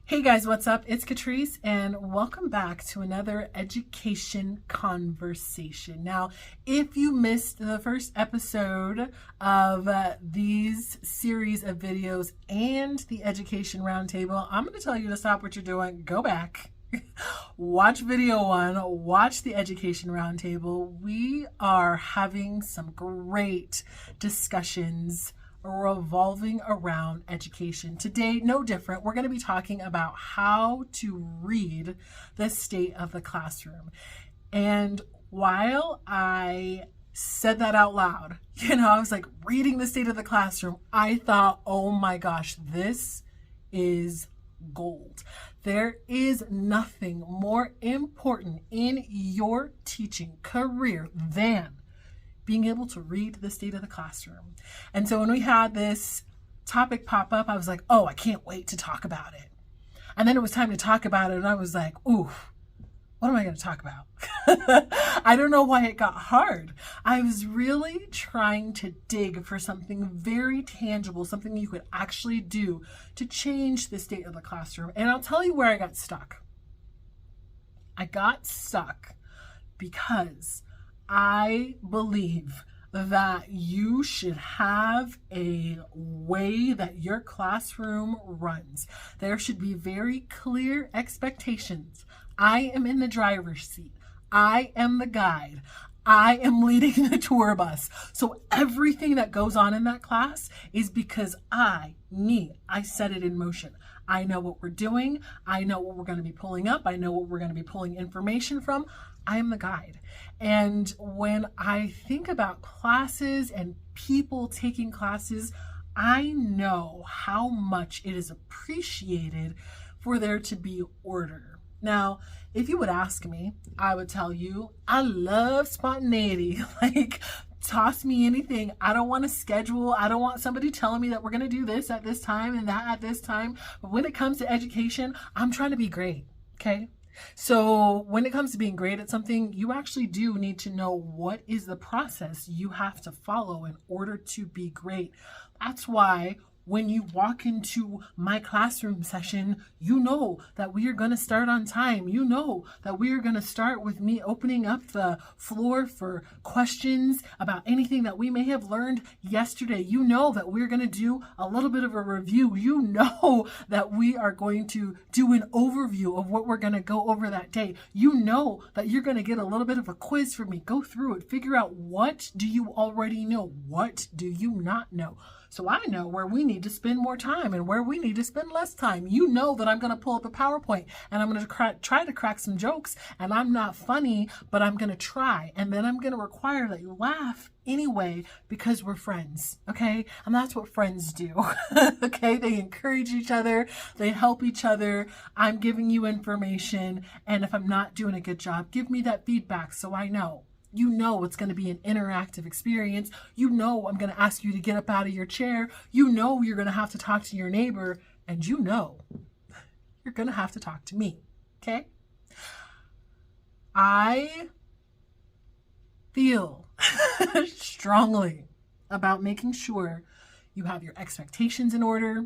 Hey guys, what's up? It's Catrice, and welcome back to another education conversation. Now, if you missed the first episode of these series of videos and the Education Roundtable, I'm going to tell you to stop what you're doing, go back, watch video one, watch the Education Roundtable. We are having some great discussions revolving around education. Today, no different. We're going to be talking about how to read the state of the classroom. And while I said that out loud, I was like reading the state of the classroom, I thought, oh my gosh, this is gold. There is nothing more important in your teaching career than being able to read the state of the classroom. And so when we had this topic pop up, I was like, oh, I can't wait to talk about it. And then it was time to talk about it, and I was like, ooh, what am I going to talk about? I don't know why it got hard. I was really trying to dig for something very tangible, something you could actually do to change the state of the classroom. And I'll tell you where I got stuck. I got stuck because I believe that you should have a way that your classroom runs. There should be very clear expectations. I am in the driver's seat. I am the guide. I am leading the tour bus. So everything that goes on in that class is because I set it in motion. I know what we're doing. I know what we're going to be pulling up. I know what we're going to be pulling information from. I am the guide. And when I think about classes and people taking classes, I know how much it is appreciated for there to be order. Now, if you would ask me, I would tell you, I love spontaneity. Like, toss me anything. I don't want to schedule. I don't want somebody telling me that we're going to do this at this time and that at this time. But when it comes to education, I'm trying to be great. Okay. So when it comes to being great at something, you actually do need to know what is the process you have to follow in order to be great. That's why when you walk into my classroom session, you know that we are going to start on time. You know that we are going to start with me opening up the floor for questions about anything that we may have learned yesterday. You know that we're going to do a little bit of a review. You know that we are going to do an overview of what we're going to go over that day. You know that you're going to get a little bit of a quiz from me. Go through it. Figure out, what do you already know? What do you not know? So I know where we need to spend more time and where we need to spend less time. You know that I'm going to pull up a PowerPoint and I'm going to try to crack some jokes, and I'm not funny, but I'm going to try. And then I'm going to require that you laugh anyway because we're friends, okay? And that's what friends do, okay? They encourage each other. They help each other. I'm giving you information, and if I'm not doing a good job, give me that feedback so I know. You know it's going to be an interactive experience. You know I'm going to ask you to get up out of your chair. You know you're going to have to talk to your neighbor. And you know you're going to have to talk to me. Okay? I feel strongly about making sure you have your expectations in order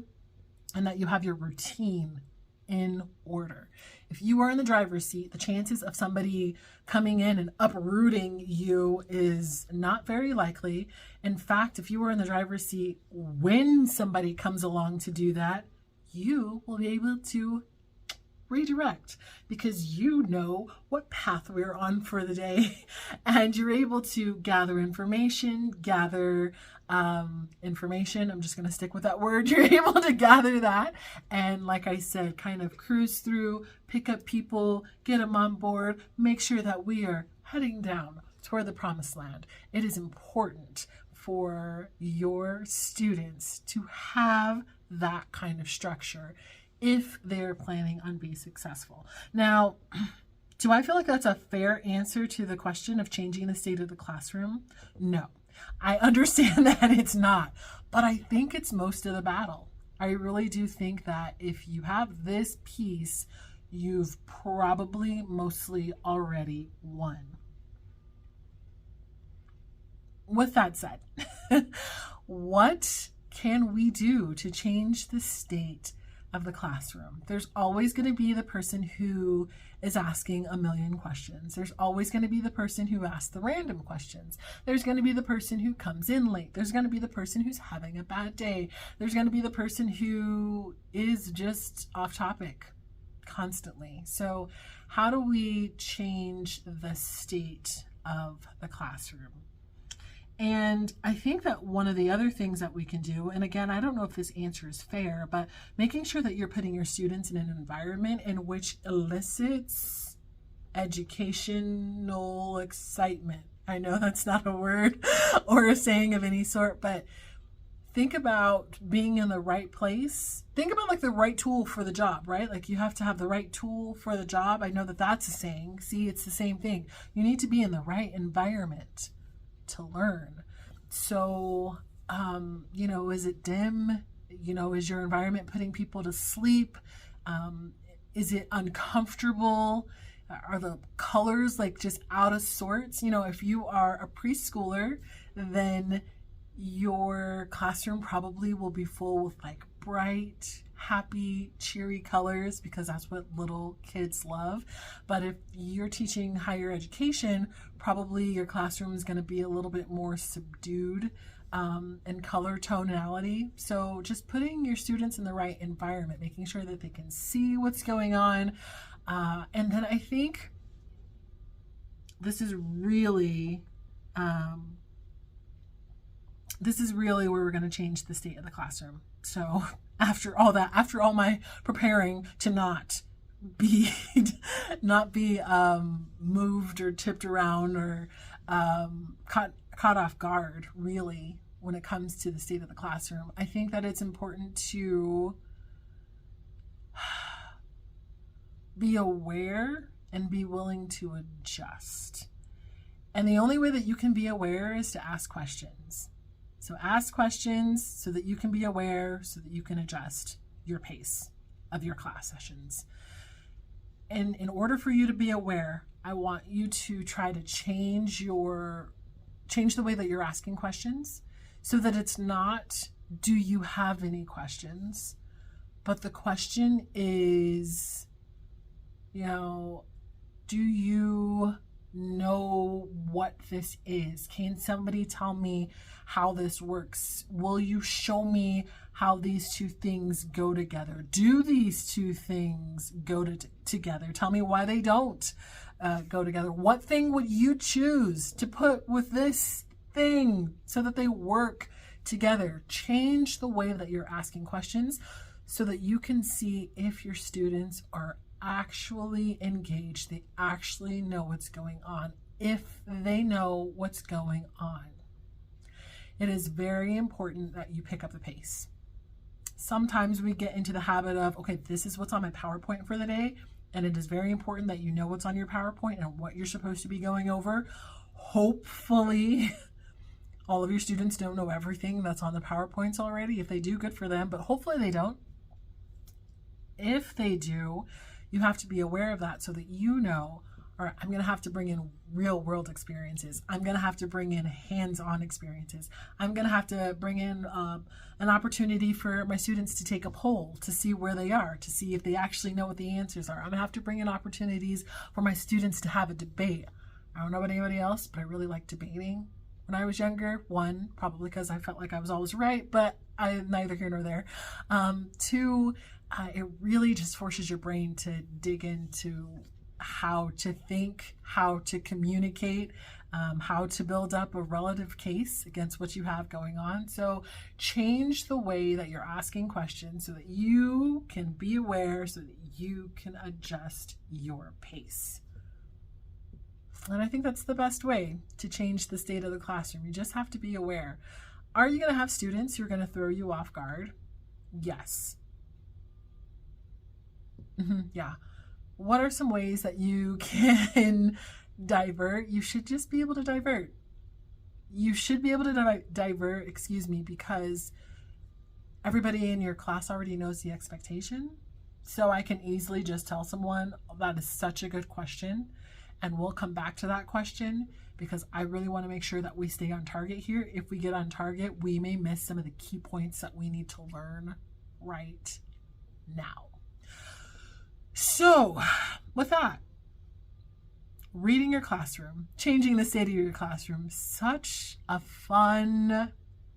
and that you have your routine in order. If you are in the driver's seat, the chances of somebody coming in and uprooting you is not very likely. In fact, if you are in the driver's seat, when somebody comes along to do that, you will be able to redirect because you know what path we're on for the day, and you're able to gather information. I'm just going to stick with that word. You're able to gather that and, like I said, kind of cruise through, pick up people, get them on board, make sure that we are heading down toward the promised land. It is important for your students to have that kind of structure if they're planning on being successful. Now, do I feel like that's a fair answer to the question of changing the state of the classroom? No. I understand that it's not, but I think it's most of the battle. I really do think that if you have this piece, you've probably mostly already won. With that said, what can we do to change the state of the classroom. There's always going to be the person who is asking a million questions. There's always going to be the person who asks the random questions. There's going to be the person who comes in late. There's going to be the person who's having a bad day. There's going to be the person who is just off topic constantly. So how do we change the state of the classroom? And I think that one of the other things that we can do, and again, I don't know if this answer is fair, but making sure that you're putting your students in an environment in which elicits educational excitement. I know that's not a word or a saying of any sort, but think about being in the right place. Think about like the right tool for the job, right? Like you have to have the right tool for the job. I know that that's a saying. See, it's the same thing. You need to be in the right environment to learn. So, is it dim? Is your environment putting people to sleep? Is it uncomfortable? Are the colors like just out of sorts? If you are a preschooler, then your classroom probably will be full with like bright, happy, cheery colors because that's what little kids love. But if you're teaching higher education, probably your classroom is going to be a little bit more subdued in color tonality. So just putting your students in the right environment, making sure that they can see what's going on. And then I think this is really where we're going to change the state of the classroom. So after all my preparing to not be moved or tipped around or caught off guard, really, when it comes to the state of the classroom, I think that it's important to be aware and be willing to adjust. And the only way that you can be aware is to ask questions. So ask questions so that you can be aware, so that you can adjust your pace of your class sessions. And in order for you to be aware, I want you to try to change the way that you're asking questions so that it's not, do you have any questions? But the question is, do you know what this is? Can somebody tell me how this works? Will you show me how these two things go together? Do these two things go together? Tell me why they don't go together. What thing would you choose to put with this thing so that they work together? Change the way that you're asking questions so that you can see if your students are actually engaged, they actually know what's going on, if they know what's going on. It is very important that you pick up the pace. Sometimes we get into the habit of, okay, this is what's on my PowerPoint for the day, and it is very important that you know what's on your PowerPoint and what you're supposed to be going over. Hopefully, all of your students don't know everything that's on the PowerPoints already. If they do, good for them, but hopefully they don't. If they do, you have to be aware of that so that you know, all right, I'm going to have to bring in real world experiences. I'm going to have to bring in hands-on experiences. I'm going to have to bring in an opportunity for my students to take a poll to see where they are, to see if they actually know what the answers are. I'm going to have to bring in opportunities for my students to have a debate. I don't know about anybody else, but I really liked debating when I was younger. One, probably because I felt like I was always right, but neither here nor there. Two, it really just forces your brain to dig into how to think, how to communicate, how to build up a relative case against what you have going on. So change the way that you're asking questions so that you can be aware, so that you can adjust your pace. And I think that's the best way to change the state of the classroom. You just have to be aware. Are you going to have students who are going to throw you off guard? Yes. Yeah. What are some ways that you can divert? You should just be able to divert. You should be able to divert, because everybody in your class already knows the expectation. So I can easily just tell someone, oh, that is such a good question, and we'll come back to that question because I really want to make sure that we stay on target here. If we get on target, we may miss some of the key points that we need to learn right now. So, with that, reading your classroom, changing the state of your classroom, such a fun,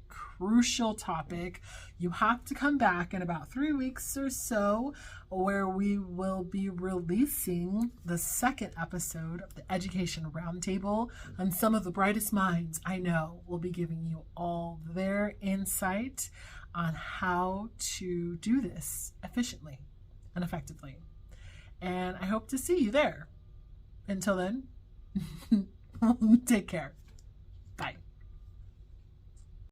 crucial topic. You have to come back in about 3 weeks or so, where we will be releasing the second episode of the Education Roundtable, and some of the brightest minds I know will be giving you all their insight on how to do this efficiently and effectively. And I hope to see you there. Until then, take care.